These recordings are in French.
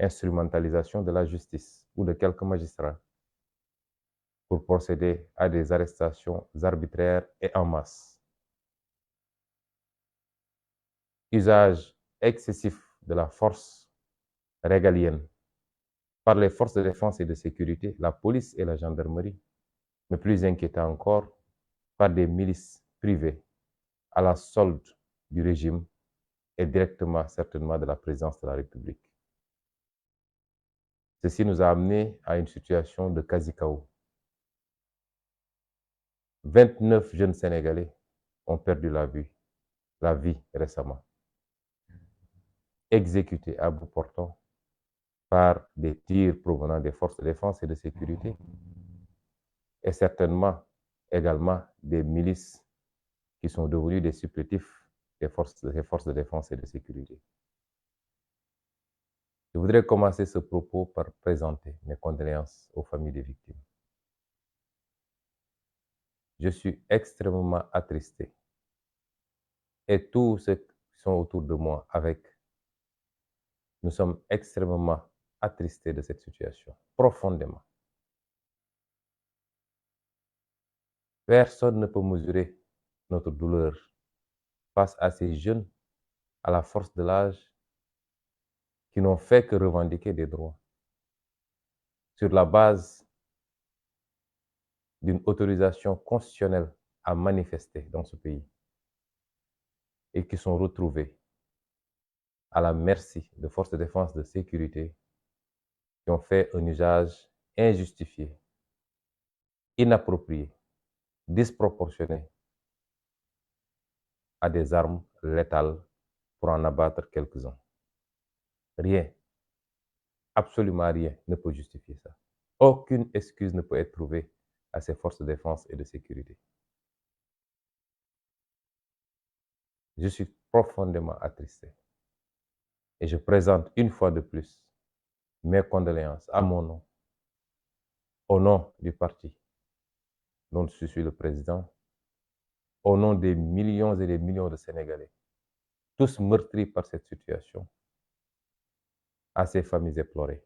instrumentalisation de la justice ou de quelques magistrats pour procéder à des arrestations arbitraires et en masse. Usage excessif de la force régalienne par les forces de défense et de sécurité, la police et la gendarmerie, mais plus inquiétant encore, par des milices privées à la solde du régime et directement, certainement, de la présidence de la République. Ceci nous a amené à une situation de quasi-chaos. 29 jeunes Sénégalais ont perdu la vie récemment, exécutés à bout portant par des tirs provenant des forces de défense et de sécurité, et certainement également des milices qui sont devenues des supplétifs des forces de défense et de sécurité. Je voudrais commencer ce propos par présenter mes condoléances aux familles des victimes. Je suis extrêmement attristé, et tous ceux qui sont autour de moi nous sommes extrêmement attristés de cette situation, profondément. Personne ne peut mesurer notre douleur face à ces jeunes à la force de l'âge qui n'ont fait que revendiquer des droits sur la base d'une autorisation constitutionnelle à manifester dans ce pays et qui sont retrouvés à la merci de forces de défense et de sécurité qui ont fait un usage injustifié, inapproprié, disproportionné à des armes létales pour en abattre quelques-uns. Rien, absolument rien ne peut justifier ça. Aucune excuse ne peut être trouvée à ces forces de défense et de sécurité. Je suis profondément attristé et je présente une fois de plus mes condoléances à mon nom, au nom du parti dont je suis le président, au nom des millions et des millions de Sénégalais, tous meurtris par cette situation, à ces familles éplorées,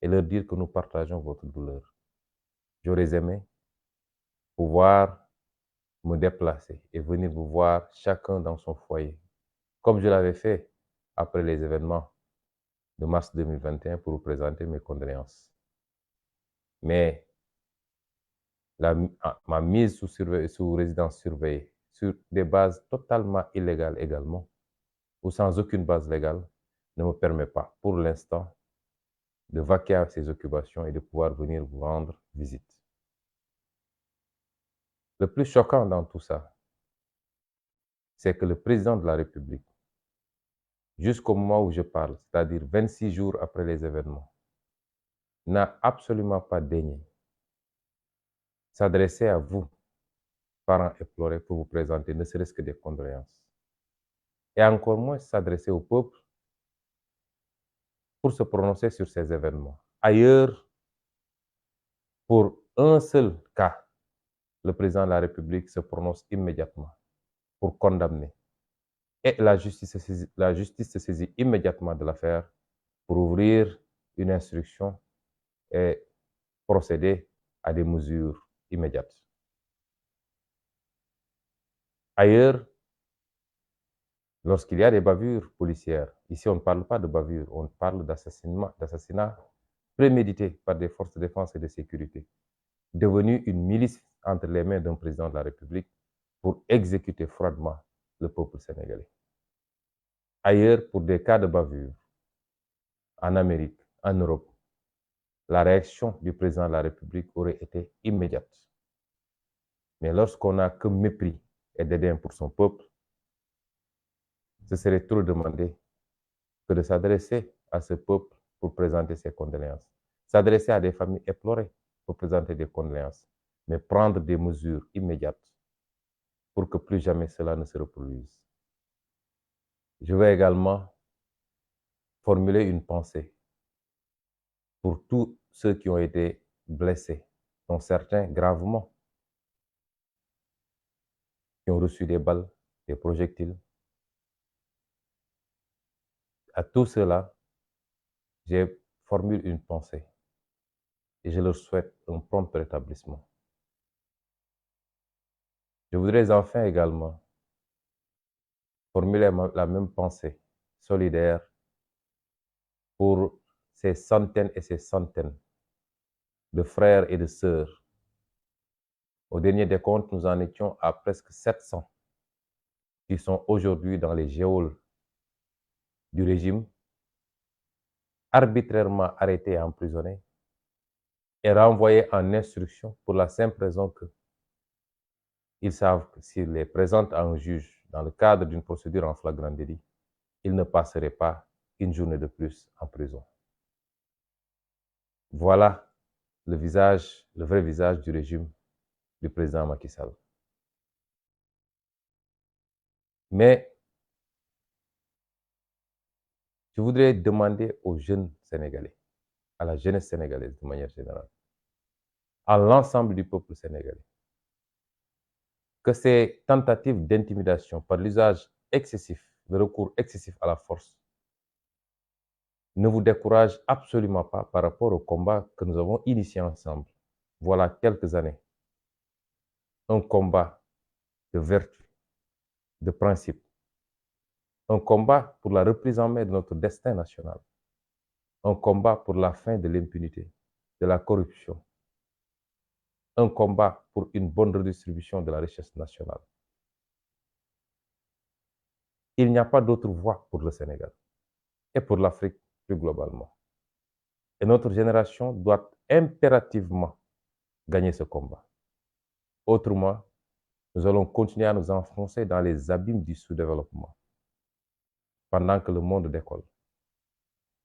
et leur dire que nous partageons votre douleur. J'aurais aimé pouvoir me déplacer et venir vous voir chacun dans son foyer, comme je l'avais fait après les événements de mars 2021 pour vous présenter mes condoléances. Mais ma mise sous résidence surveillée, sur des bases totalement illégales également, ou sans aucune base légale, ne me permet pas, pour l'instant, de vaquer à ces occupations et de pouvoir venir vous rendre visite. Le plus choquant dans tout ça, c'est que le président de la République, jusqu'au moment où je parle, c'est-à-dire 26 jours après les événements, n'a absolument pas daigné s'adresser à vous, parents éplorés, pour vous présenter ne serait-ce que des condoléances. Et encore moins s'adresser au peuple pour se prononcer sur ces événements. Ailleurs, pour un seul cas, le président de la République se prononce immédiatement pour condamner. Et la justice se saisit immédiatement de l'affaire pour ouvrir une instruction et procéder à des mesures immédiates. Ailleurs, lorsqu'il y a des bavures policières, ici on ne parle pas de bavure, on parle d'assassinat prémédité par des forces de défense et de sécurité, devenu une milice entre les mains d'un président de la République pour exécuter froidement le peuple sénégalais. Ailleurs, pour des cas de bavure, en Amérique, en Europe, la réaction du président de la République aurait été immédiate. Mais lorsqu'on n'a que mépris et dédain pour son peuple, ce serait trop demander que de s'adresser à ce peuple pour présenter ses condoléances, s'adresser à des familles éplorées pour présenter des condoléances, mais prendre des mesures immédiates pour que plus jamais cela ne se reproduise. Je veux également formuler une pensée pour tous ceux qui ont été blessés, dont certains gravement, qui ont reçu des balles, des projectiles. À tous ceux-là, j'ai formule une pensée et je leur souhaite un prompt rétablissement. Je voudrais enfin également formuler la même pensée solidaire pour ces centaines et ces centaines de frères et de sœurs. Au dernier décompte, nous en étions à presque 700 qui sont aujourd'hui dans les geôles du régime, arbitrairement arrêtés et emprisonnés et renvoyés en instruction pour la simple raison que ils savent que s'ils les présentent à un juge dans le cadre d'une procédure en flagrant délit, ils ne passeraient pas une journée de plus en prison. Voilà le vrai visage du régime du président Macky Sall. Mais je voudrais demander aux jeunes Sénégalais, à la jeunesse sénégalaise de manière générale, à l'ensemble du peuple sénégalais, que ces tentatives d'intimidation par l'usage excessif, le recours excessif à la force, ne vous découragent absolument pas par rapport au combat que nous avons initié ensemble, voilà quelques années. Un combat de vertu, de principe, un combat pour la reprise en main de notre destin national, un combat pour la fin de l'impunité, de la corruption, un combat pour une bonne redistribution de la richesse nationale. Il n'y a pas d'autre voie pour le Sénégal et pour l'Afrique plus globalement. Et notre génération doit impérativement gagner ce combat. Autrement, nous allons continuer à nous enfoncer dans les abîmes du sous-développement pendant que le monde décolle.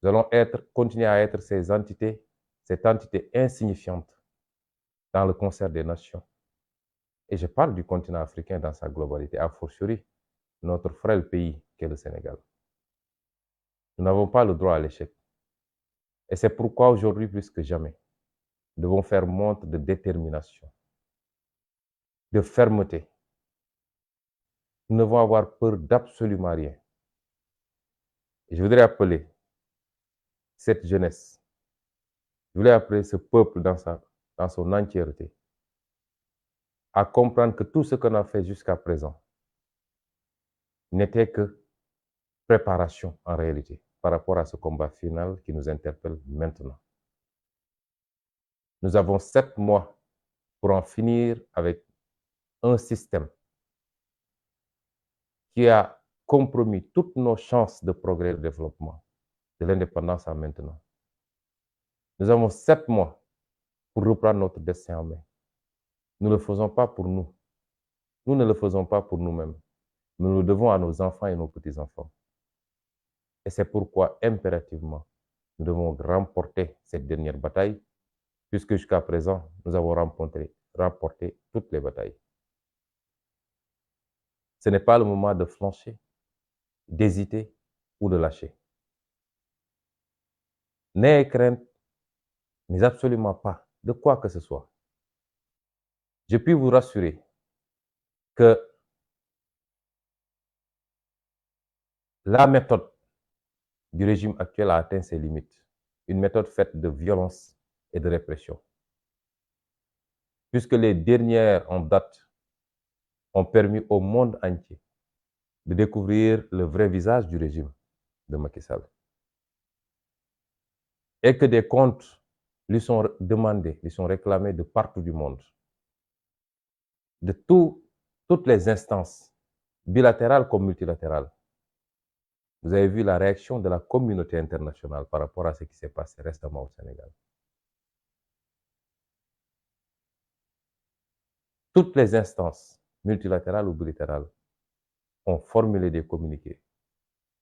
Nous allons continuer à être cette entité insignifiante dans le concert des nations. Et je parle du continent africain dans sa globalité, a fortiori notre frêle pays qu'est le Sénégal. Nous n'avons pas le droit à l'échec. Et c'est pourquoi aujourd'hui, plus que jamais, nous devons faire montre de détermination, de fermeté. Nous ne devons avoir peur d'absolument rien. Et je voudrais appeler cette jeunesse, je voulais appeler ce peuple dans son entièreté, à comprendre que tout ce qu'on a fait jusqu'à présent n'était que préparation en réalité par rapport à ce combat final qui nous interpelle maintenant. Nous avons 7 mois pour en finir avec un système qui a compromis toutes nos chances de progrès et de développement, de l'indépendance à maintenant. Nous avons 7 mois pour reprendre notre destin en main. Nous ne le faisons pas pour nous. Nous ne le faisons pas pour nous-mêmes. Nous le devons à nos enfants et nos petits-enfants. Et c'est pourquoi, impérativement, nous devons remporter cette dernière bataille, puisque jusqu'à présent, nous avons remporté toutes les batailles. Ce n'est pas le moment de flancher, d'hésiter ou de lâcher. N'ayez crainte, mais absolument pas, de quoi que ce soit. Je puis vous rassurer que la méthode du régime actuel a atteint ses limites. Une méthode faite de violence et de répression. Puisque les dernières en date ont permis au monde entier de découvrir le vrai visage du régime de Macky Sall. Et que des comptes lui sont demandés, lui sont réclamés de partout du monde. De toutes les instances, bilatérales comme multilatérales. Vous avez vu la réaction de la communauté internationale par rapport à ce qui s'est passé récemment au Sénégal. Toutes les instances, multilatérales ou bilatérales, ont formulé des communiqués,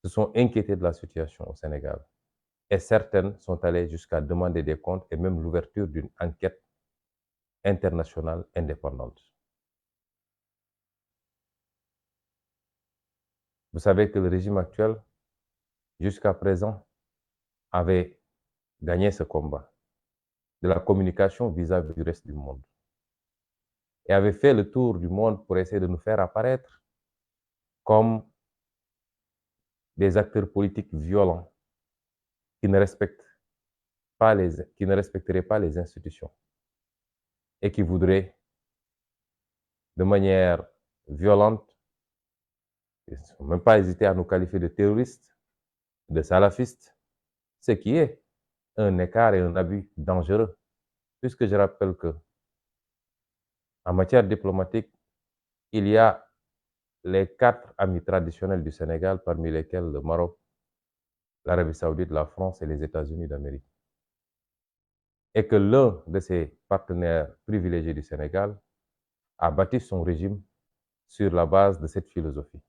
se sont inquiétées de la situation au Sénégal. Et certaines sont allées jusqu'à demander des comptes et même l'ouverture d'une enquête internationale indépendante. Vous savez que le régime actuel, jusqu'à présent, avait gagné ce combat de la communication vis-à-vis du reste du monde et avait fait le tour du monde pour essayer de nous faire apparaître comme des acteurs politiques violents qui ne respecterait pas les institutions et qui voudrait, de manière violente, ils ne sont même pas hésité à nous qualifier de terroristes, de salafistes, ce qui est un écart et un abus dangereux, puisque je rappelle que en matière diplomatique, il y a les 4 amis traditionnels du Sénégal, parmi lesquels le Maroc, l'Arabie Saoudite, la France et les États-Unis d'Amérique. Et que l'un de ses partenaires privilégiés du Sénégal a bâti son régime sur la base de cette philosophie.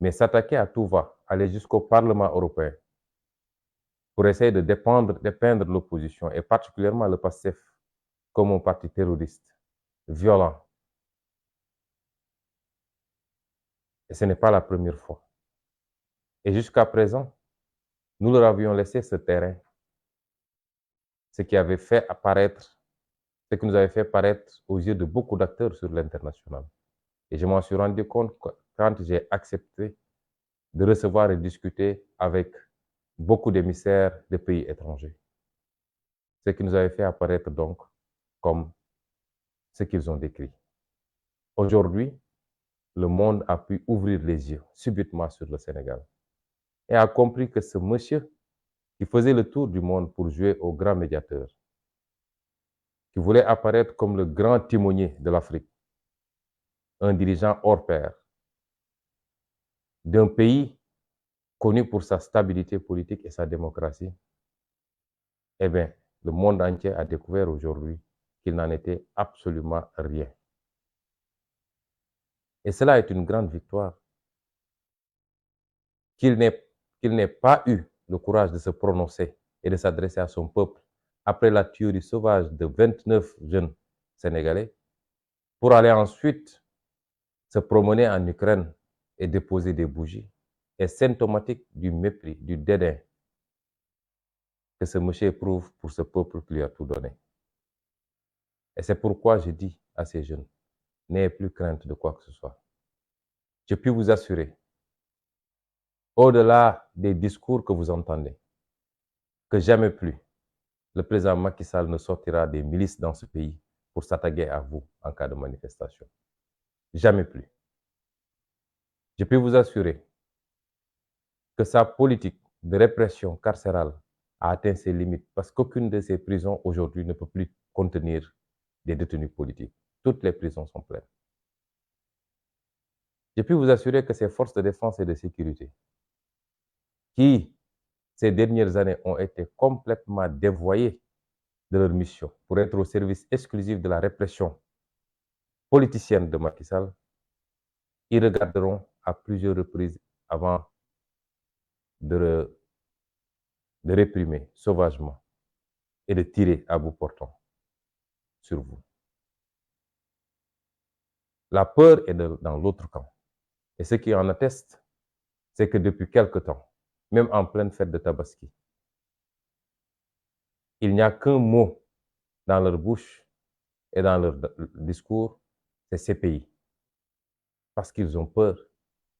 Mais s'attaquer à tout va, aller jusqu'au Parlement européen pour essayer de dépeindre l'opposition, et particulièrement le PASTEF, comme un parti terroriste, violent. Et ce n'est pas la première fois. Et jusqu'à présent, nous leur avions laissé ce terrain, ce qui avait fait apparaître, ce qui nous avait fait paraître aux yeux de beaucoup d'acteurs sur l'international. Et je m'en suis rendu compte quand j'ai accepté de recevoir et discuter avec beaucoup d'émissaires de pays étrangers. Ce qui nous avait fait apparaître donc comme ce qu'ils ont décrit. Aujourd'hui, le monde a pu ouvrir les yeux subitement sur le Sénégal et a compris que ce monsieur qui faisait le tour du monde pour jouer au grand médiateur, qui voulait apparaître comme le grand timonier de l'Afrique, un dirigeant hors pair, d'un pays connu pour sa stabilité politique et sa démocratie, eh bien, le monde entier a découvert aujourd'hui qu'il n'en était absolument rien. Et cela est une grande victoire. Qu'il n'ait pas eu le courage de se prononcer et de s'adresser à son peuple après la tuerie sauvage de 29 jeunes Sénégalais, pour aller ensuite se promener en Ukraine et déposer des bougies, est symptomatique du mépris, du dédain que ce monsieur éprouve pour ce peuple qui lui a tout donné. Et c'est pourquoi je dis à ces jeunes, n'ayez plus crainte de quoi que ce soit. Je puis vous assurer, au-delà des discours que vous entendez, que jamais plus le président Macky Sall ne sortira des milices dans ce pays pour s'attaquer à vous en cas de manifestation. Jamais plus. Je peux vous assurer que sa politique de répression carcérale a atteint ses limites parce qu'aucune de ces prisons aujourd'hui ne peut plus contenir des détenus politiques. Toutes les prisons sont pleines. Je peux vous assurer que ces forces de défense et de sécurité, qui ces dernières années ont été complètement dévoyées de leur mission pour être au service exclusif de la répression politicienne de Macky Sall, ils regarderont à plusieurs reprises avant de réprimer sauvagement et de tirer à bout portant sur vous. La peur est dans l'autre camp. Et ce qui en atteste, c'est que depuis quelque temps, même en pleine fête de Tabaski, il n'y a qu'un mot dans leur bouche et dans leur discours, c'est CPI. Parce qu'ils ont peur.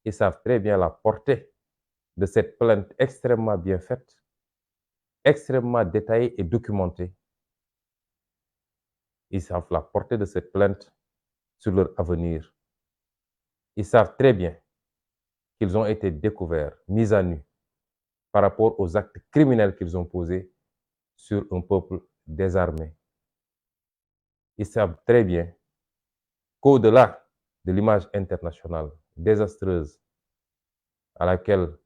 Ils savent très bien la portée de cette plainte extrêmement bien faite, extrêmement détaillée et documentée. Ils savent la portée de cette plainte sur leur avenir. Ils savent très bien qu'ils ont été découverts, mis à nu, par rapport aux actes criminels qu'ils ont posés sur un peuple désarmé. Ils savent très bien qu'au-delà de l'image internationale désastreuse à laquelle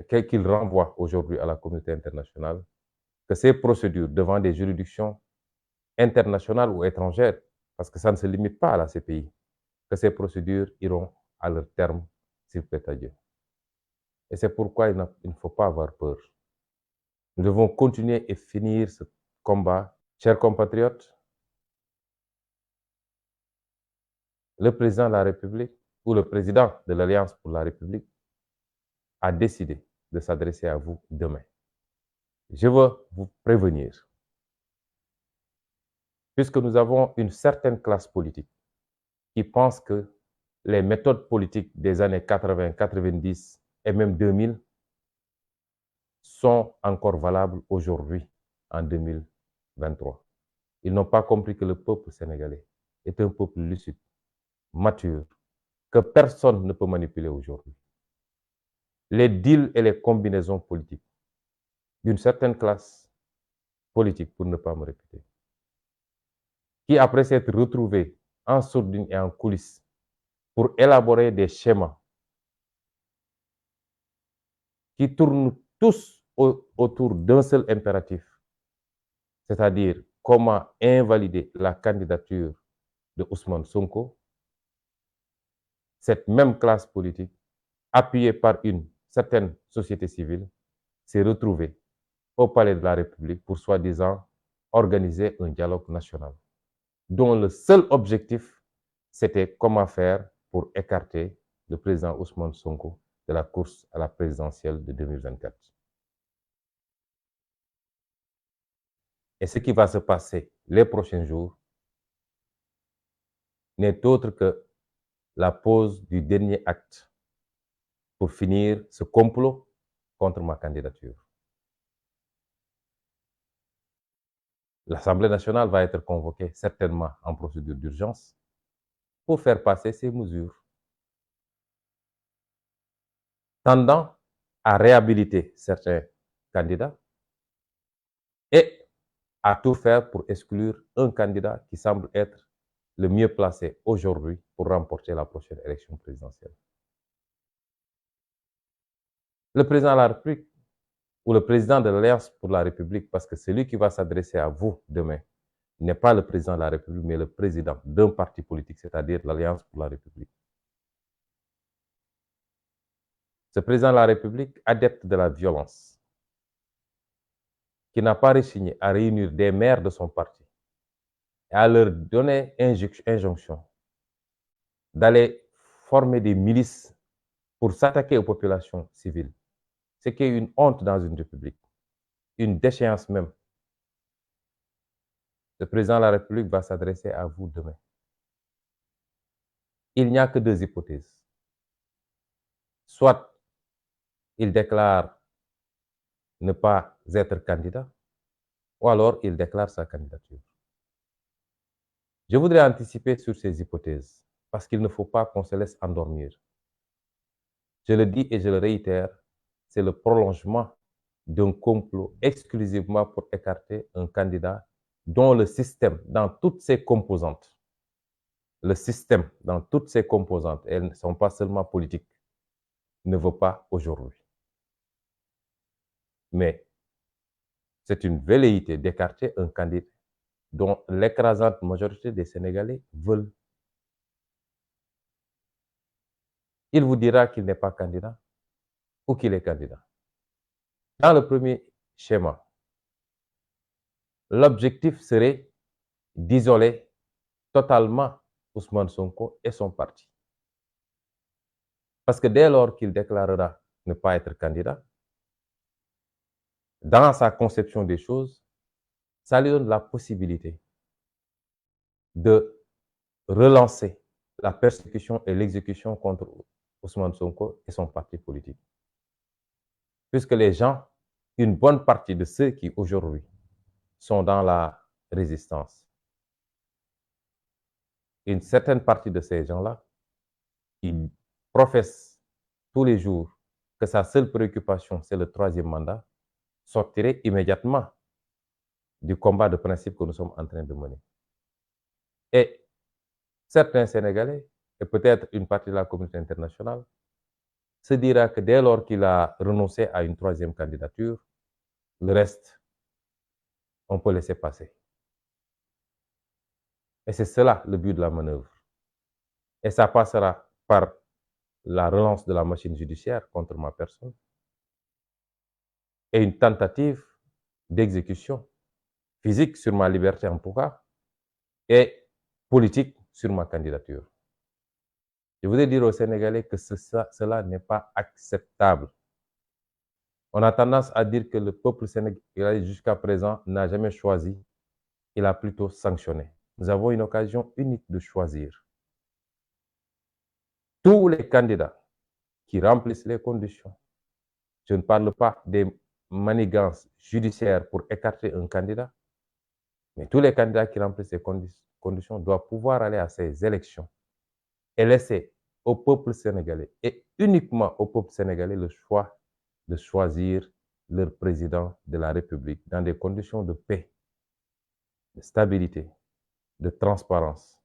qu'ils renvoient aujourd'hui à la communauté internationale, que ces procédures devant des juridictions internationales ou étrangères, parce que ça ne se limite pas à la CPI, que ces procédures iront à leur terme, s'il plaît à Dieu. Et c'est pourquoi il ne faut pas avoir peur. Nous devons continuer et finir ce combat. Chers compatriotes, le président de la République ou le président de l'Alliance pour la République a décidé de s'adresser à vous demain. Je veux vous prévenir, puisque nous avons une certaine classe politique qui pense que les méthodes politiques des années 80, 90 et même 2000 sont encore valables aujourd'hui, en 2023. Ils n'ont pas compris que le peuple sénégalais est un peuple lucide, mature, que personne ne peut manipuler aujourd'hui. Les deals et les combinaisons politiques d'une certaine classe politique, pour ne pas me répéter, qui, après s'être retrouvés en sourdine et en coulisses pour élaborer des schémas qui tournent tous autour d'un seul impératif, c'est-à-dire comment invalider la candidature de Ousmane Sonko, cette même classe politique, appuyée par une certaine société civile, s'est retrouvée au Palais de la République pour soi-disant organiser un dialogue national, dont le seul objectif, c'était comment faire pour écarter le président Ousmane Sonko de la course à la présidentielle de 2024. Et ce qui va se passer les prochains jours n'est autre que la pose du dernier acte pour finir ce complot contre ma candidature. L'Assemblée nationale va être convoquée certainement en procédure d'urgence pour faire passer ces mesures tendant à réhabiliter certains candidats et à tout faire pour exclure un candidat qui semble être le mieux placé aujourd'hui pour remporter la prochaine élection présidentielle. Le président de la République ou le président de l'Alliance pour la République, parce que celui qui va s'adresser à vous demain n'est pas le président de la République, mais le président d'un parti politique, c'est-à-dire l'Alliance pour la République. Ce président de la République, adepte de la violence, qui n'a pas résigné à réunir des maires de son parti et à leur donner injonction d'aller former des milices pour s'attaquer aux populations civiles, ce qui est une honte dans une république, une déchéance même. Le président de la République va s'adresser à vous demain. Il n'y a que deux hypothèses. Soit il déclare ne pas être candidat, ou alors il déclare sa candidature. Je voudrais anticiper sur ces hypothèses, parce qu'il ne faut pas qu'on se laisse endormir. Je le dis et je le réitère, c'est le prolongement d'un complot exclusivement pour écarter un candidat dont le système, dans toutes ses composantes, le système, dans toutes ses composantes, elles ne sont pas seulement politiques, ne veut pas aujourd'hui. Mais c'est une velléité d'écarter un candidat dont l'écrasante majorité des Sénégalais veulent. Il vous dira qu'il n'est pas candidat ou qu'il est candidat. Dans le premier schéma, l'objectif serait d'isoler totalement Ousmane Sonko et son parti. Parce que dès lors qu'il déclarera ne pas être candidat, dans sa conception des choses, ça lui donne la possibilité de relancer la persécution et l'exécution contre Ousmane Sonko et son parti politique. Puisque les gens, une bonne partie de ceux qui aujourd'hui sont dans la résistance, une certaine partie de ces gens-là, qui professent tous les jours que sa seule préoccupation, c'est le troisième mandat, sortirait immédiatement du combat de principe que nous sommes en train de mener. Et certains Sénégalais, et peut-être une partie de la communauté internationale, se dira que dès lors qu'il a renoncé à une troisième candidature, le reste, on peut laisser passer. Et c'est cela le but de la manœuvre. Et ça passera par la relance de la machine judiciaire contre ma personne et une tentative d'exécution physique sur ma liberté en tout cas et politique sur ma candidature. Je voudrais dire aux Sénégalais que cela n'est pas acceptable. On a tendance à dire que le peuple sénégalais jusqu'à présent n'a jamais choisi, il a plutôt sanctionné. Nous avons une occasion unique de choisir. Tous les candidats qui remplissent les conditions, je ne parle pas des manigance judiciaire pour écarter un candidat, mais tous les candidats qui remplissent ces conditions doivent pouvoir aller à ces élections et laisser au peuple sénégalais, et uniquement au peuple sénégalais, le choix de choisir leur président de la République dans des conditions de paix, de stabilité, de transparence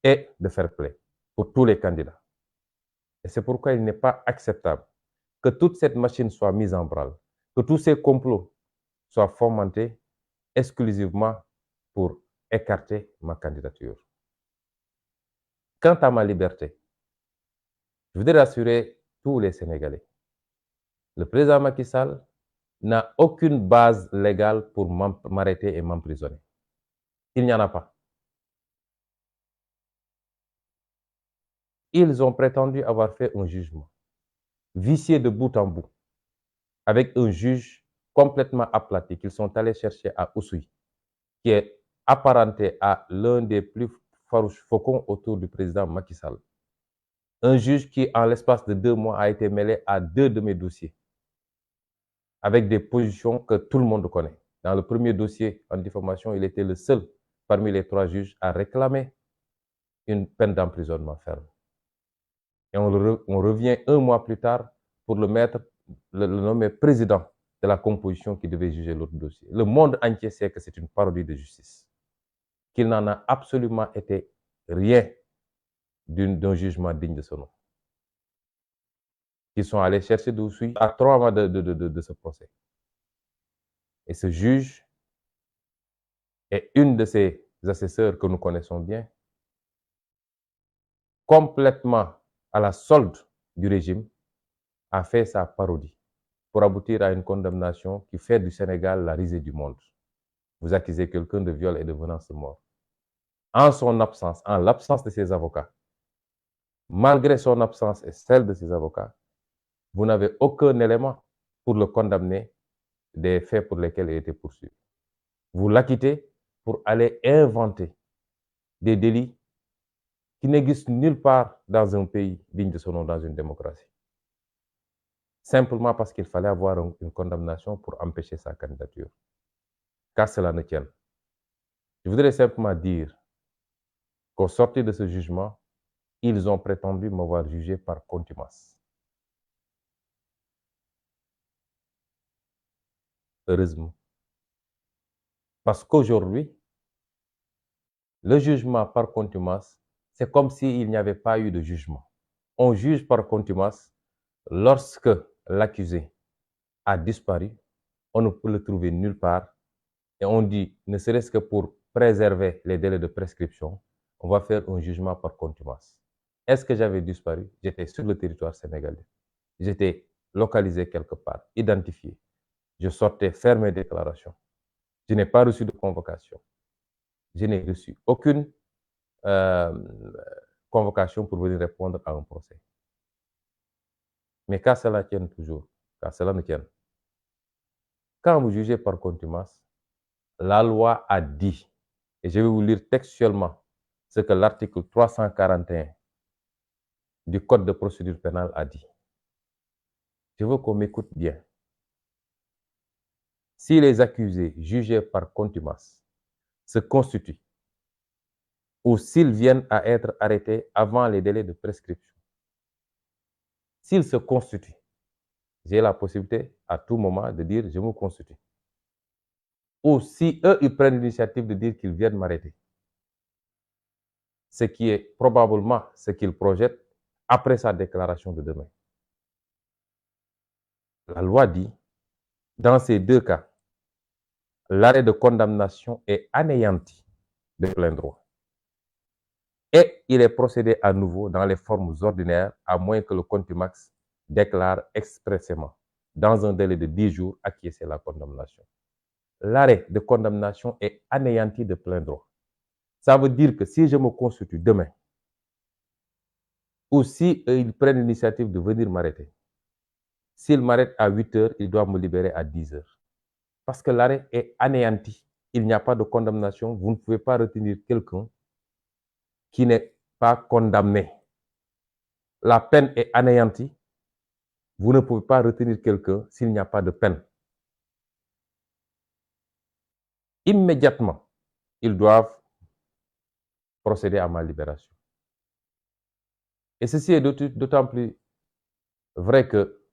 et de fair play pour tous les candidats. Et c'est pourquoi il n'est pas acceptable que toute cette machine soit mise en branle, que tous ces complots soient fomentés exclusivement pour écarter ma candidature. Quant à ma liberté, je voudrais rassurer tous les Sénégalais. Le président Macky Sall n'a aucune base légale pour m'arrêter et m'emprisonner. Il n'y en a pas. Ils ont prétendu avoir fait un jugement vicié de bout en bout, avec un juge complètement aplati qu'ils sont allés chercher à Oussouye, qui est apparenté à l'un des plus farouches faucons autour du président Macky Sall. Un juge qui, en l'espace de 2 mois, a été mêlé à 2 de mes dossiers, avec des positions que tout le monde connaît. Dans le premier dossier en diffamation, il était le seul parmi les 3 juges à réclamer une peine d'emprisonnement ferme. Et on revient 1 mois plus tard pour le nommer président de la composition qui devait juger l'autre dossier. Le monde entier sait que c'est une parodie de justice, qu'il n'en a absolument été rien d'un jugement digne de ce nom. Ils sont allés chercher d'Oussouye à 3 mois de ce procès. Et ce juge et une de ses assesseurs que nous connaissons bien, complètement à la solde du régime, a fait sa parodie pour aboutir à une condamnation qui fait du Sénégal la risée du monde. Vous accusez quelqu'un de viol et de menace de mort. En son absence, en l'absence de ses avocats, malgré son absence et celle de ses avocats, vous n'avez aucun élément pour le condamner des faits pour lesquels il était poursuivi. Vous l'acquittez pour aller inventer des délits qui n'existent nulle part dans un pays digne de son nom, dans une démocratie. Simplement parce qu'il fallait avoir une condamnation pour empêcher sa candidature. Qu'à cela ne tienne. Je voudrais simplement dire qu'au sortir de ce jugement, ils ont prétendu m'avoir jugé par contumace. Heureusement. Parce qu'aujourd'hui, le jugement par contumace, c'est comme s'il n'y avait pas eu de jugement. On juge par contumace lorsque l'accusé a disparu, on ne peut le trouver nulle part, et on dit, ne serait-ce que pour préserver les délais de prescription, on va faire un jugement par contumace. Est-ce que j'avais disparu? J'étais sur le territoire sénégalais. J'étais localisé quelque part, identifié. Je sortais faire mes déclarations. Je n'ai pas reçu de convocation. Je n'ai reçu aucune convocation pour venir répondre à un procès. Mais qu'à cela tienne toujours, qu'à cela ne tienne. Quand vous jugez par contumace, la loi a dit, et je vais vous lire textuellement ce que l'article 341 du Code de procédure pénale a dit. Je veux qu'on m'écoute bien. Si les accusés jugés par contumace se constituent ou s'ils viennent à être arrêtés avant les délais de prescription, s'ils se constituent, j'ai la possibilité à tout moment de dire je me constitue. Ou si eux, ils prennent l'initiative de dire qu'ils viennent m'arrêter, ce qui est probablement ce qu'ils projettent après sa déclaration de demain. La loi dit, dans ces 2 cas, l'arrêt de condamnation est anéanti de plein droit. Et il est procédé à nouveau dans les formes ordinaires, à moins que le contumax déclare expressément, dans un délai de 10 jours, acquiescer la condamnation. L'arrêt de condamnation est anéanti de plein droit. Ça veut dire que si je me constitue demain, ou si ils prennent l'initiative de venir m'arrêter, s'ils m'arrêtent à 8 heures, ils doivent me libérer à 10 heures. Parce que l'arrêt est anéanti. Il n'y a pas de condamnation. Vous ne pouvez pas retenir quelqu'un qui n'est pas condamné. La peine est anéantie. Vous ne pouvez pas retenir quelqu'un s'il n'y a pas de peine. Immédiatement, ils doivent procéder à ma libération. Et ceci est d'autant plus vrai que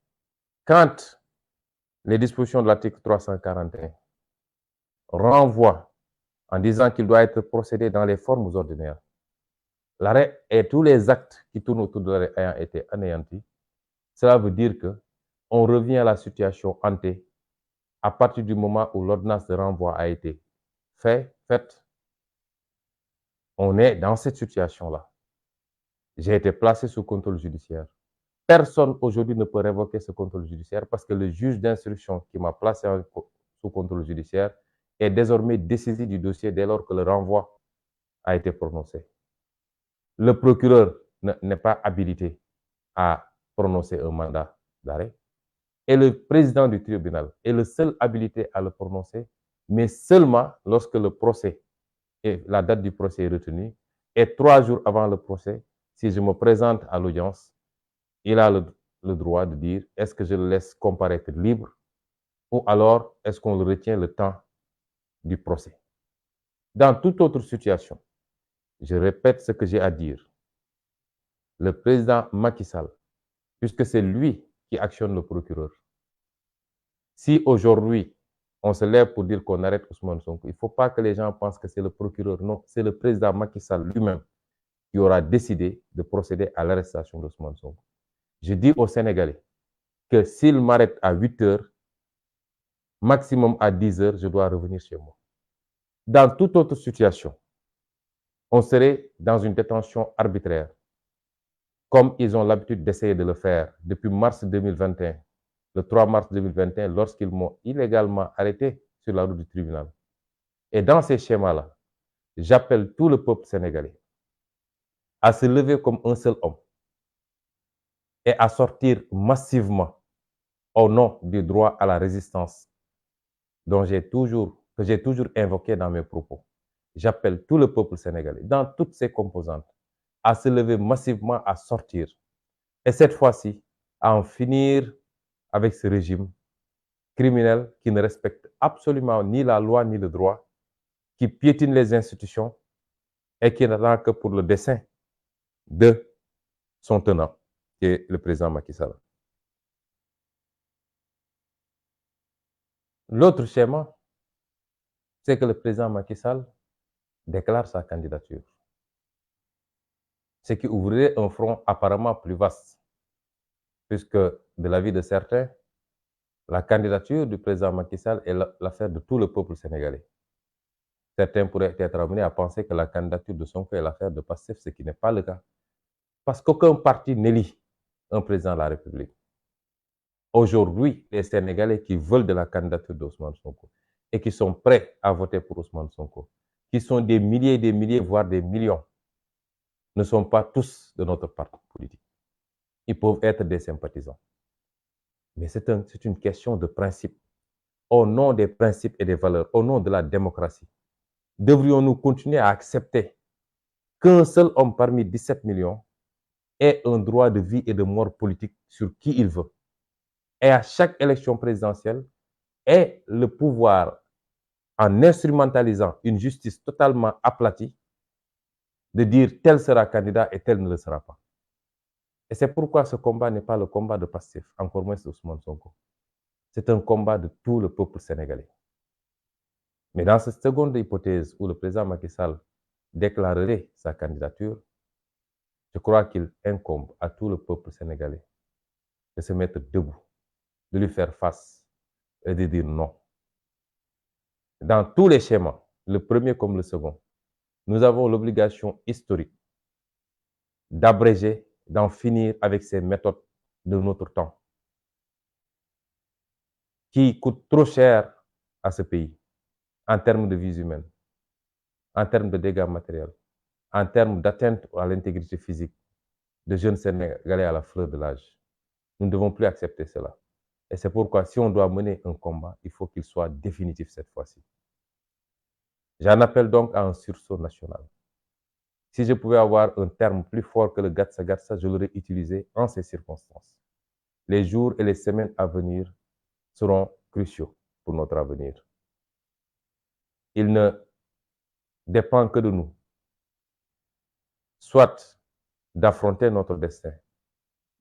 quand les dispositions de l'article 341 renvoient en disant qu'il doit être procédé dans les formes ordinaires, l'arrêt et tous les actes qui tournent autour de l'arrêt ayant été anéantis, cela veut dire que on revient à la situation ante à partir du moment où l'ordonnance de renvoi a été faite. On est dans cette situation-là. J'ai été placé sous contrôle judiciaire. Personne aujourd'hui ne peut révoquer ce contrôle judiciaire parce que le juge d'instruction qui m'a placé sous contrôle judiciaire est désormais dessaisi du dossier dès lors que le renvoi a été prononcé. Le procureur n'est pas habilité à prononcer un mandat d'arrêt et le président du tribunal est le seul habilité à le prononcer, mais seulement lorsque le procès et la date du procès est retenue et 3 jours avant le procès, si je me présente à l'audience, il a le droit de dire est-ce que je le laisse comparaître libre ou alors est-ce qu'on le retient le temps du procès. Dans toute autre situation, je répète ce que j'ai à dire. Le président Macky Sall, puisque c'est lui qui actionne le procureur, si aujourd'hui on se lève pour dire qu'on arrête Ousmane Sonko, il ne faut pas que les gens pensent que c'est le procureur. Non, c'est le président Macky Sall lui-même qui aura décidé de procéder à l'arrestation d'Ousmane Sonko. Je dis aux Sénégalais que s'il m'arrête à 8 heures, maximum à 10 heures, je dois revenir chez moi. Dans toute autre situation, on serait dans une détention arbitraire, comme ils ont l'habitude d'essayer de le faire depuis mars 2021, le 3 mars 2021, lorsqu'ils m'ont illégalement arrêté sur la route du tribunal. Et dans ces schémas-là, j'appelle tout le peuple sénégalais à se lever comme un seul homme et à sortir massivement au nom du droit à la résistance que j'ai toujours invoqué dans mes propos. J'appelle tout le peuple sénégalais, dans toutes ses composantes, à se lever massivement, à sortir. Et cette fois-ci, à en finir avec ce régime criminel qui ne respecte absolument ni la loi ni le droit, qui piétine les institutions et qui n'attend que pour le dessein de son tenant, qui est le président Macky Sall. L'autre schéma, c'est que le président Macky Sall déclare sa candidature, ce qui ouvrirait un front apparemment plus vaste, puisque de l'avis de certains, la candidature du président Macky Sall est l'affaire de tout le peuple sénégalais. Certains pourraient être amenés à penser que la candidature de Sonko est l'affaire de Pastef, ce qui n'est pas le cas. Parce qu'aucun parti n'élit un président de la République. Aujourd'hui, les Sénégalais qui veulent de la candidature d'Ousmane Sonko et qui sont prêts à voter pour Ousmane Sonko, qui sont des milliers, voire des millions, ne sont pas tous de notre parti politique. Ils peuvent être des sympathisants. Mais c'est une question de principe. Au nom des principes et des valeurs, au nom de la démocratie, devrions-nous continuer à accepter qu'un seul homme parmi 17 millions ait un droit de vie et de mort politique sur qui il veut, et à chaque élection présidentielle, ait le pouvoir, en instrumentalisant une justice totalement aplatie, de dire tel sera candidat et tel ne le sera pas. Et c'est pourquoi ce combat n'est pas le combat de Pastef, encore moins de Ousmane Sonko. C'est un combat de tout le peuple sénégalais. Mais dans cette seconde hypothèse où le président Macky Sall déclarerait sa candidature, je crois qu'il incombe à tout le peuple sénégalais de se mettre debout, de lui faire face et de dire non. Dans tous les schémas, le premier comme le second, nous avons l'obligation historique d'abréger, d'en finir avec ces méthodes de notre temps, qui coûtent trop cher à ce pays, en termes de vies humaines, en termes de dégâts matériels, en termes d'atteinte à l'intégrité physique de jeunes Sénégalais à la fleur de l'âge. Nous ne devons plus accepter cela. Et c'est pourquoi, si on doit mener un combat, il faut qu'il soit définitif cette fois-ci. J'en appelle donc à un sursaut national. Si je pouvais avoir un terme plus fort que le gatsa gatsa, je l'aurais utilisé en ces circonstances. les jours et les semaines à venir seront cruciaux pour notre avenir. Il ne dépend que de nous, soit d'affronter notre destin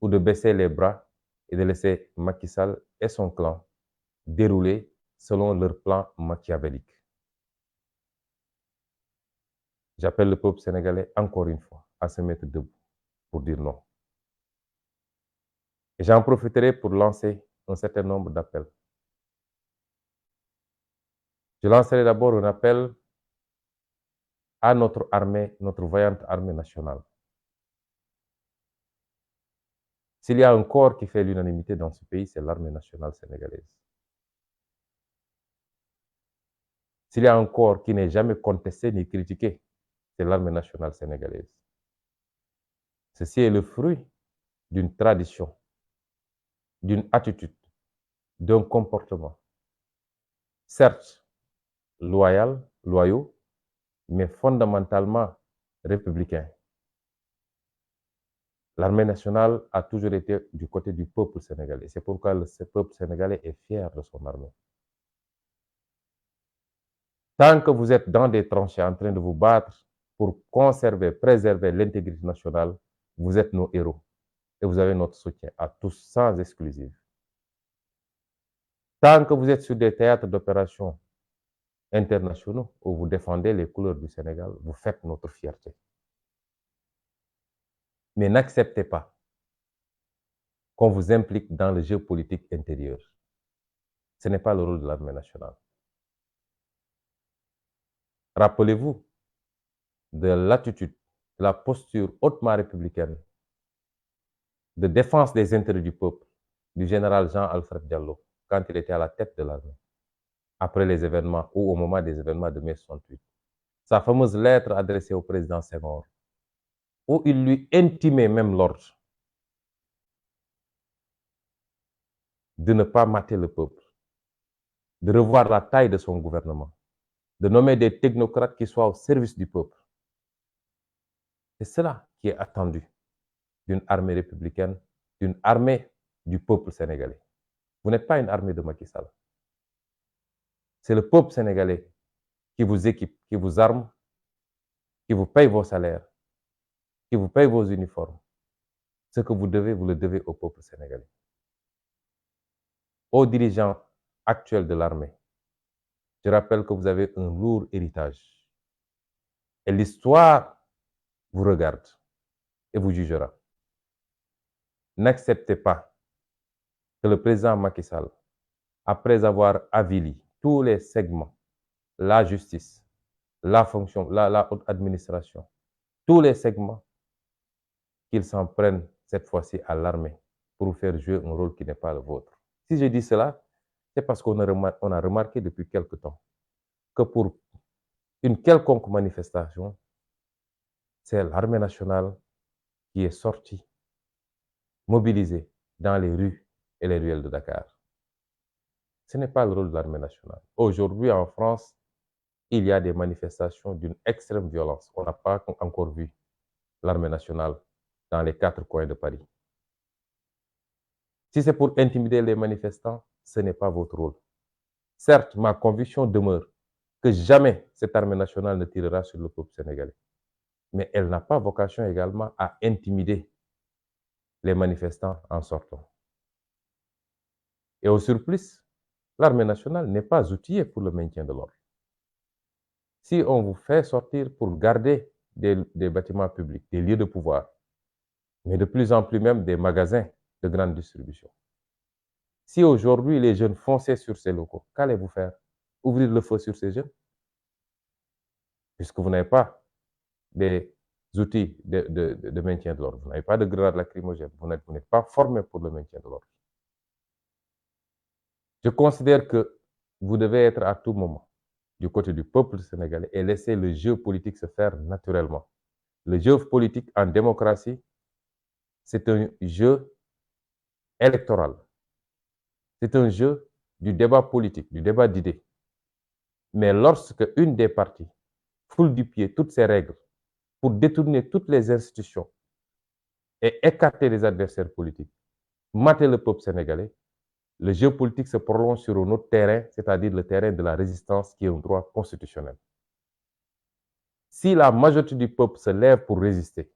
ou de baisser les bras et de laisser Macky Sall et son clan dérouler selon leur plan machiavélique. J'appelle le peuple sénégalais encore une fois à se mettre debout pour dire non. Et j'en profiterai pour lancer un certain nombre d'appels. Je lancerai d'abord un appel à notre armée, notre vaillante armée nationale. S'il y a un corps qui fait l'unanimité dans ce pays, c'est l'armée nationale sénégalaise. S'il y a un corps qui n'est jamais contesté ni critiqué, c'est l'armée nationale sénégalaise. Ceci est le fruit d'une tradition, d'une attitude, d'un comportement, certes loyaux, mais fondamentalement républicain. L'armée nationale a toujours été du côté du peuple sénégalais. C'est pourquoi le peuple sénégalais est fier de son armée. Tant que vous êtes dans des tranchées en train de vous battre pour conserver, préserver l'intégrité nationale, vous êtes nos héros. Et vous avez notre soutien à tous, sans exclusive. Tant que vous êtes sur des théâtres d'opérations internationaux où vous défendez les couleurs du Sénégal, vous faites notre fierté. Mais n'acceptez pas qu'on vous implique dans le jeu politique intérieur. Ce n'est pas le rôle de l'armée nationale. Rappelez-vous de l'attitude, de la posture hautement républicaine de défense des intérêts du peuple du général Jean-Alfred Diallo quand il était à la tête de l'armée, après les événements ou au moment des événements de mai 68. Sa fameuse lettre adressée au président Senghor, où il lui intimait même l'ordre de ne pas mater le peuple, de revoir la taille de son gouvernement, de nommer des technocrates qui soient au service du peuple. C'est cela qui est attendu d'une armée républicaine, d'une armée du peuple sénégalais. Vous n'êtes pas une armée de Macky Sall. C'est le peuple sénégalais qui vous équipe, qui vous arme, qui vous paye vos salaires, qui vous paye vos uniformes. Ce que vous devez, vous le devez au peuple sénégalais. Aux dirigeants actuels de l'armée, je rappelle que vous avez un lourd héritage. Et l'histoire vous regarde et vous jugera. N'acceptez pas que le président Macky Sall, après avoir avili tous les segments, la justice, la fonction, la haute administration, tous les segments, qu'il s'en prenne cette fois-ci à l'armée pour faire jouer un rôle qui n'est pas le vôtre. Si je dis cela, c'est parce qu'on a remarqué depuis quelque temps que pour une quelconque manifestation, c'est l'armée nationale qui est sortie, mobilisée dans les rues et les ruelles de Dakar. Ce n'est pas le rôle de l'armée nationale. Aujourd'hui, en France, il y a des manifestations d'une extrême violence. On n'a pas encore vu l'armée nationale dans les 4 coins de Paris. Si c'est pour intimider les manifestants, ce n'est pas votre rôle. Certes, ma conviction demeure que jamais cette armée nationale ne tirera sur le peuple sénégalais. Mais elle n'a pas vocation également à intimider les manifestants en sortant. Et au surplus, l'armée nationale n'est pas outillée pour le maintien de l'ordre. Si on vous fait sortir pour garder des bâtiments publics, des lieux de pouvoir, mais de plus en plus même des magasins de grande distribution, si aujourd'hui les jeunes fonçaient sur ces locaux, qu'allez-vous faire? Ouvrir le feu sur ces jeunes? Puisque vous n'avez pas des outils de maintien de l'ordre, vous n'avez pas de grenades lacrymogènes, vous n'êtes pas formé pour le maintien de l'ordre. Je considère que vous devez être à tout moment du côté du peuple sénégalais et laisser le jeu politique se faire naturellement. Le jeu politique en démocratie, c'est un jeu électoral. C'est un jeu du débat politique, du débat d'idées. Mais lorsque une des parties foule du pied toutes ces règles pour détourner toutes les institutions et écarter les adversaires politiques, mater le peuple sénégalais, le jeu politique se prolonge sur un autre terrain, c'est-à-dire le terrain de la résistance qui est un droit constitutionnel. Si la majorité du peuple se lève pour résister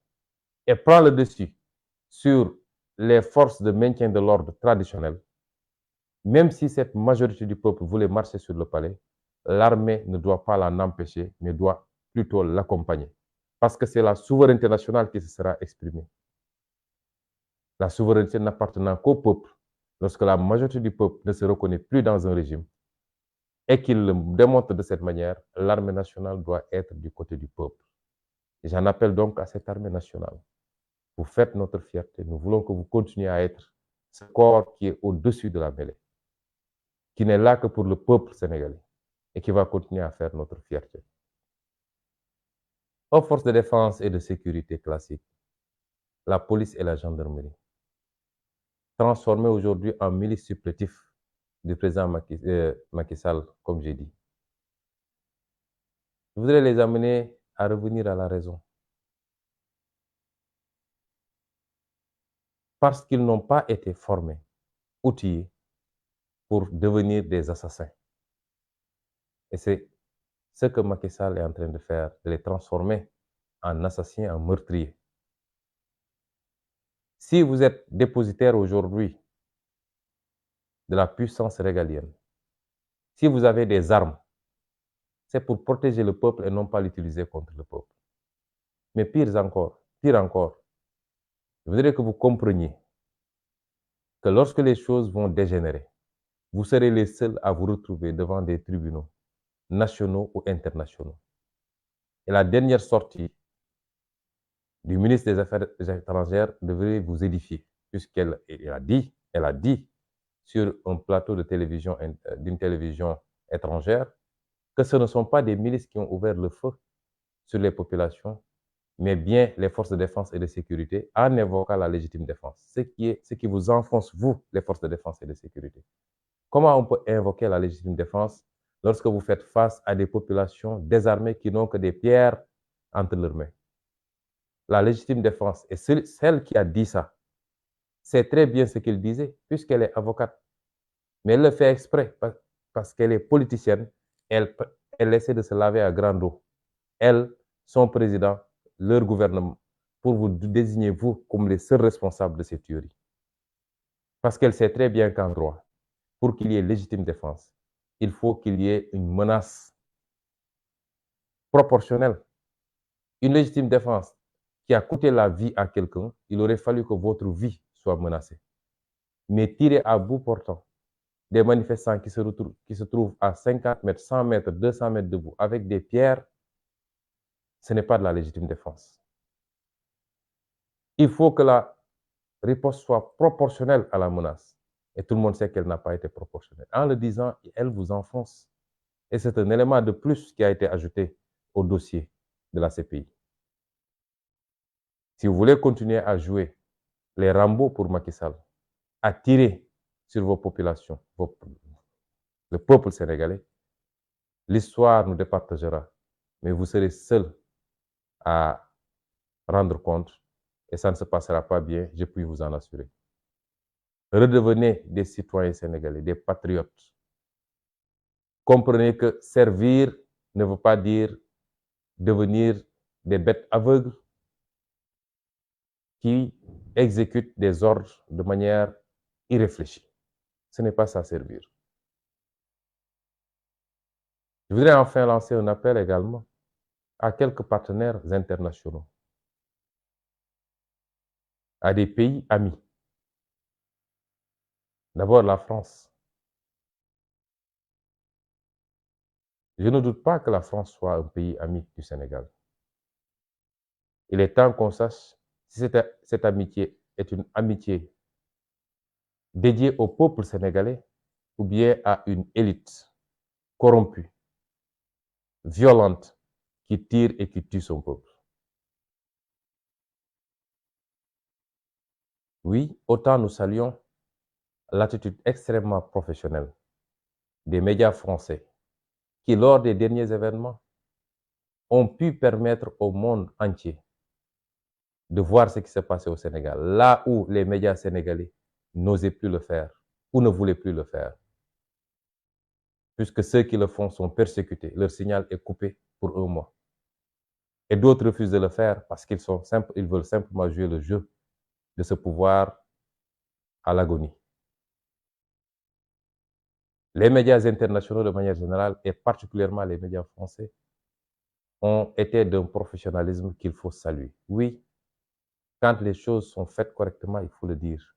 et prend le dessus sur les forces de maintien de l'ordre traditionnelles, même si cette majorité du peuple voulait marcher sur le palais, l'armée ne doit pas l'en empêcher, mais doit plutôt l'accompagner. Parce que c'est la souveraineté nationale qui se sera exprimée. La souveraineté n'appartenant qu'au peuple, lorsque la majorité du peuple ne se reconnaît plus dans un régime et qu'il le démontre de cette manière, l'armée nationale doit être du côté du peuple. Et j'en appelle donc à cette armée nationale. Vous faites notre fierté. Nous voulons que vous continuiez à être ce corps qui est au-dessus de la mêlée, qui n'est là que pour le peuple sénégalais et qui va continuer à faire notre fierté. Aux forces de défense et de sécurité classiques, la police et la gendarmerie, transformées aujourd'hui en milices supplétifs du président Macky Sall, comme j'ai dit. Je voudrais les amener à revenir à la raison. Parce qu'ils n'ont pas été formés, outillés pour devenir des assassins. Et c'est ce que Macky Sall est en train de faire, de les transformer en assassins, en meurtriers. Si vous êtes dépositaire aujourd'hui de la puissance régalienne, si vous avez des armes, c'est pour protéger le peuple et non pas l'utiliser contre le peuple. Mais pire encore, je voudrais que vous compreniez que lorsque les choses vont dégénérer, vous serez les seuls à vous retrouver devant des tribunaux nationaux ou internationaux. Et la dernière sortie du ministre des Affaires étrangères devrait vous édifier, puisqu'elle a dit sur un plateau de télévision, d'une télévision étrangère, que ce ne sont pas des milices qui ont ouvert le feu sur les populations, mais bien les forces de défense et de sécurité, en évoquant la légitime défense. Ce qui vous enfonce, vous, les forces de défense et de sécurité. Comment on peut invoquer la légitime défense lorsque vous faites face à des populations désarmées qui n'ont que des pierres entre leurs mains? La légitime défense, et celle qui a dit ça, c'est très bien ce qu'il disait, puisqu'elle est avocate. Mais elle le fait exprès, parce qu'elle est politicienne, elle essaie de se laver à grande eau. Elle, son président, leur gouvernement, pour vous désigner, vous, comme les seuls responsables de ces tueries. Parce qu'elle sait très bien qu'en droit, pour qu'il y ait légitime défense, il faut qu'il y ait une menace proportionnelle. Une légitime défense qui a coûté la vie à quelqu'un, il aurait fallu que votre vie soit menacée. Mais tirer à bout portant des manifestants qui se trouvent à 50 mètres, 100 mètres, 200 mètres de vous avec des pierres, ce n'est pas de la légitime défense. Il faut que la riposte soit proportionnelle à la menace. Et tout le monde sait qu'elle n'a pas été proportionnelle. En le disant, elle vous enfonce. Et c'est un élément de plus qui a été ajouté au dossier de la CPI. Si vous voulez continuer à jouer les Rambo pour Macky Sall, à tirer sur vos populations, le peuple sénégalais, l'histoire nous départagera, mais vous serez seuls à rendre compte et ça ne se passera pas bien, je puis vous en assurer. Redevenez des citoyens sénégalais, des patriotes. Comprenez que servir ne veut pas dire devenir des bêtes aveugles qui exécutent des ordres de manière irréfléchie. Ce n'est pas ça servir. Je voudrais enfin lancer un appel également à quelques partenaires internationaux, à des pays amis. D'abord la France. Je ne doute pas que la France soit un pays ami du Sénégal. Il est temps qu'on sache si cette amitié est une amitié dédiée au peuple sénégalais ou bien à une élite corrompue, violente, qui tire et qui tue son peuple. Oui, autant nous saluons l'attitude extrêmement professionnelle des médias français qui, lors des derniers événements, ont pu permettre au monde entier de voir ce qui s'est passé au Sénégal, là où les médias sénégalais n'osaient plus le faire ou ne voulaient plus le faire, puisque ceux qui le font sont persécutés, leur signal est coupé pour un mois. Et d'autres refusent de le faire parce qu'ils veulent simplement jouer le jeu de ce pouvoir à l'agonie. Les médias internationaux de manière générale, et particulièrement les médias français, ont été d'un professionnalisme qu'il faut saluer. Oui, quand les choses sont faites correctement, il faut le dire.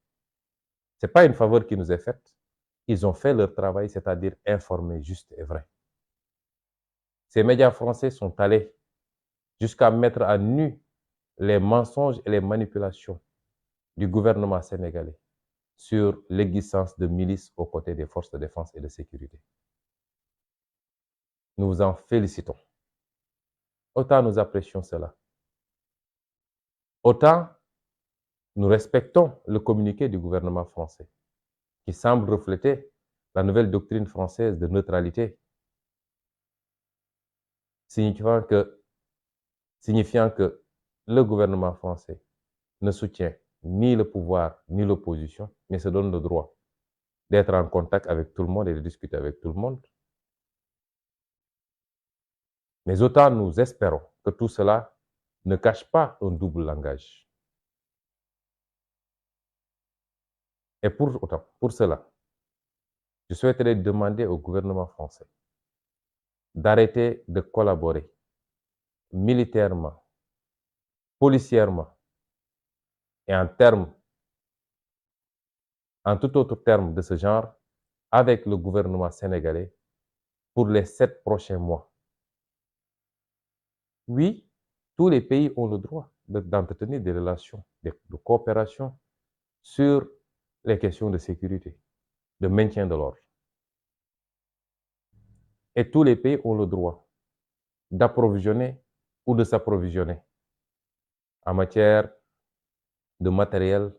Ce n'est pas une faveur qui nous est faite. Ils ont fait leur travail, c'est-à-dire informer juste et vrai. Ces médias français sont allés jusqu'à mettre à nu les mensonges et les manipulations du gouvernement sénégalais sur l'existence de milices aux côtés des forces de défense et de sécurité. Nous vous en félicitons. Autant nous apprécions cela. Autant nous respectons le communiqué du gouvernement français, qui semble refléter la nouvelle doctrine française de neutralité, signifiant que le gouvernement français ne soutient ni le pouvoir ni l'opposition, mais se donne le droit d'être en contact avec tout le monde et de discuter avec tout le monde. Mais autant nous espérons que tout cela ne cache pas un double langage. Et pour cela, je souhaiterais demander au gouvernement français d'arrêter de collaborer militairement, policièrement et en tout autre terme de ce genre avec le gouvernement sénégalais pour les 7 prochains mois. Oui, tous les pays ont le droit d'entretenir des relations de coopération sur les questions de sécurité, de maintien de l'ordre. Et tous les pays ont le droit d'approvisionner ou de s'approvisionner en matière de matériel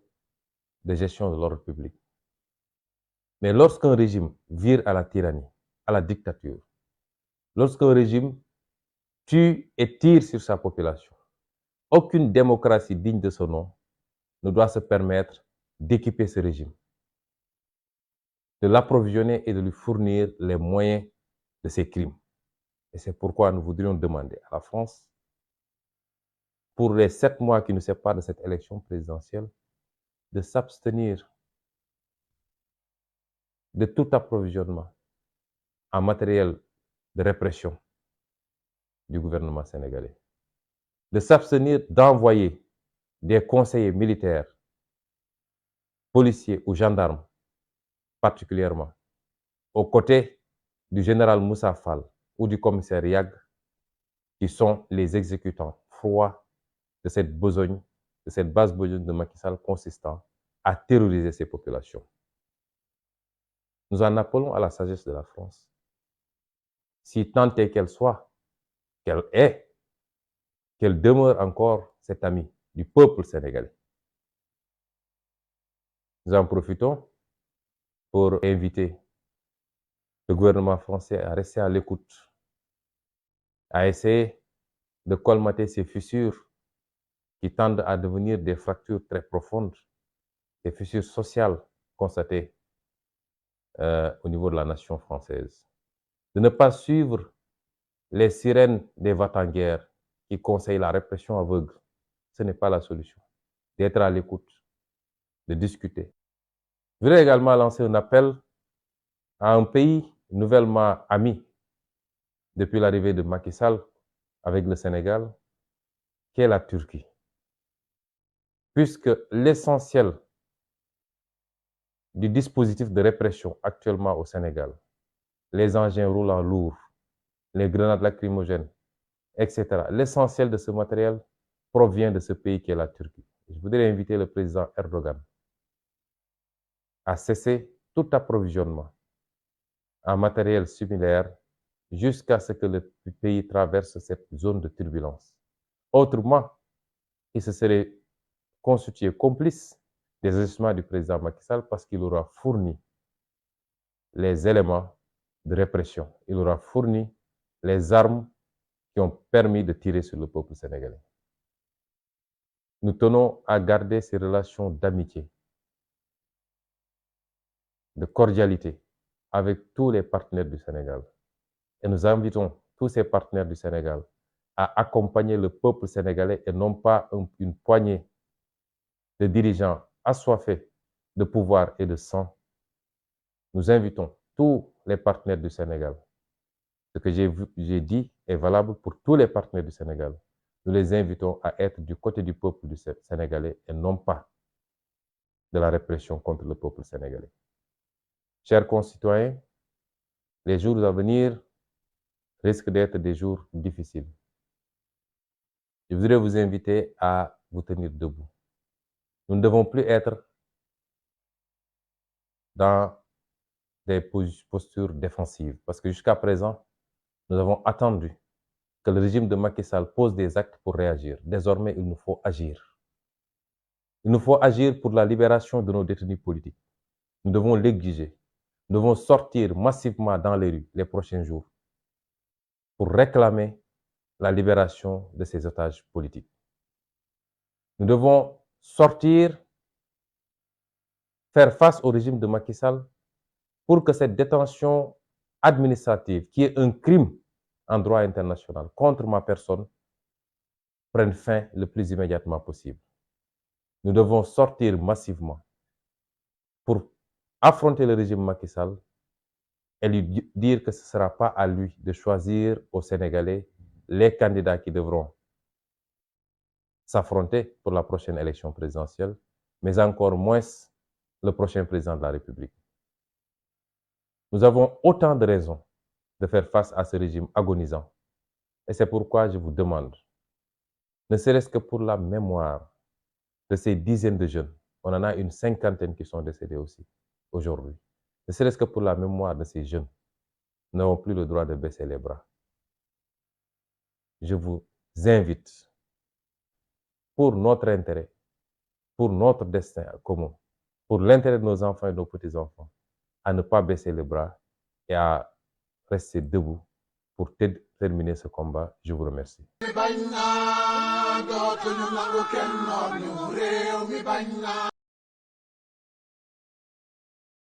de gestion de l'ordre public. Mais lorsqu'un régime vire à la tyrannie, à la dictature, lorsqu'un régime tue et tire sur sa population, aucune démocratie digne de ce nom ne doit se permettre d'équiper ce régime, de l'approvisionner et de lui fournir les moyens de ses crimes. Et c'est pourquoi nous voudrions demander à la France, pour les 7 mois qui nous séparent de cette élection présidentielle, de s'abstenir de tout approvisionnement en matériel de répression du gouvernement sénégalais, de s'abstenir d'envoyer des conseillers militaires, policiers ou gendarmes particulièrement, aux côtés du général Moussa Fall ou du commissaire Yag, qui sont les exécutants froids de cette besogne, de cette base besogne de Macky Sall consistant à terroriser ces populations. Nous en appelons à la sagesse de la France, si tant est qu'elle soit, qu'elle demeure encore cette amie du peuple sénégalais. Nous en profitons pour inviter le gouvernement français à rester à l'écoute, à essayer de colmater ces fissures qui tendent à devenir des fractures très profondes, des fissures sociales constatées au niveau de la nation française. De ne pas suivre les sirènes des va-t-en-guerre qui conseillent la répression aveugle. Ce n'est pas la solution. D'être à l'écoute, de discuter. Je voudrais également lancer un appel à un pays nouvellement ami depuis l'arrivée de Macky Sall avec le Sénégal, qui est la Turquie. Puisque l'essentiel du dispositif de répression actuellement au Sénégal, les engins roulants lourds, les grenades lacrymogènes, etc., l'essentiel de ce matériel provient de ce pays qui est la Turquie. Je voudrais inviter le président Erdogan à cesser tout approvisionnement en matériel similaire jusqu'à ce que le pays traverse cette zone de turbulence. Autrement, il se serait constitué complice des agissements du président Macky Sall parce qu'il aura fourni les éléments de répression. Il aura fourni les armes qui ont permis de tirer sur le peuple sénégalais. Nous tenons à garder ces relations d'amitié de cordialité avec tous les partenaires du Sénégal. Et nous invitons tous ces partenaires du Sénégal à accompagner le peuple sénégalais et non pas une poignée de dirigeants assoiffés de pouvoir et de sang. Nous invitons tous les partenaires du Sénégal. Ce que j'ai dit est valable pour tous les partenaires du Sénégal. Nous les invitons à être du côté du peuple du sénégalais et non pas de la répression contre le peuple sénégalais. Chers concitoyens, les jours à venir risquent d'être des jours difficiles. Je voudrais vous inviter à vous tenir debout. Nous ne devons plus être dans des postures défensives parce que jusqu'à présent, nous avons attendu que le régime de Macky Sall pose des actes pour réagir. Désormais, il nous faut agir. Il nous faut agir pour la libération de nos détenus politiques. Nous devons l'exiger. Nous devons sortir massivement dans les rues les prochains jours pour réclamer la libération de ces otages politiques. Nous devons sortir, faire face au régime de Macky Sall pour que cette détention administrative, qui est un crime en droit international contre ma personne, prenne fin le plus immédiatement possible. Nous devons sortir massivement pour affronter le régime Macky Sall et lui dire que ce ne sera pas à lui de choisir aux Sénégalais les candidats qui devront s'affronter pour la prochaine élection présidentielle, mais encore moins le prochain président de la République. Nous avons autant de raisons de faire face à ce régime agonisant. Et c'est pourquoi je vous demande, ne serait-ce que pour la mémoire de ces dizaines de jeunes, on en a une cinquantaine qui sont décédés aussi aujourd'hui, ne serait-ce que pour la mémoire de ces jeunes, nous n'avons plus le droit de baisser les bras. Je vous invite, pour notre intérêt, pour notre destin commun, pour l'intérêt de nos enfants et de nos petits-enfants, à ne pas baisser les bras et à rester debout pour terminer ce combat. Je vous remercie.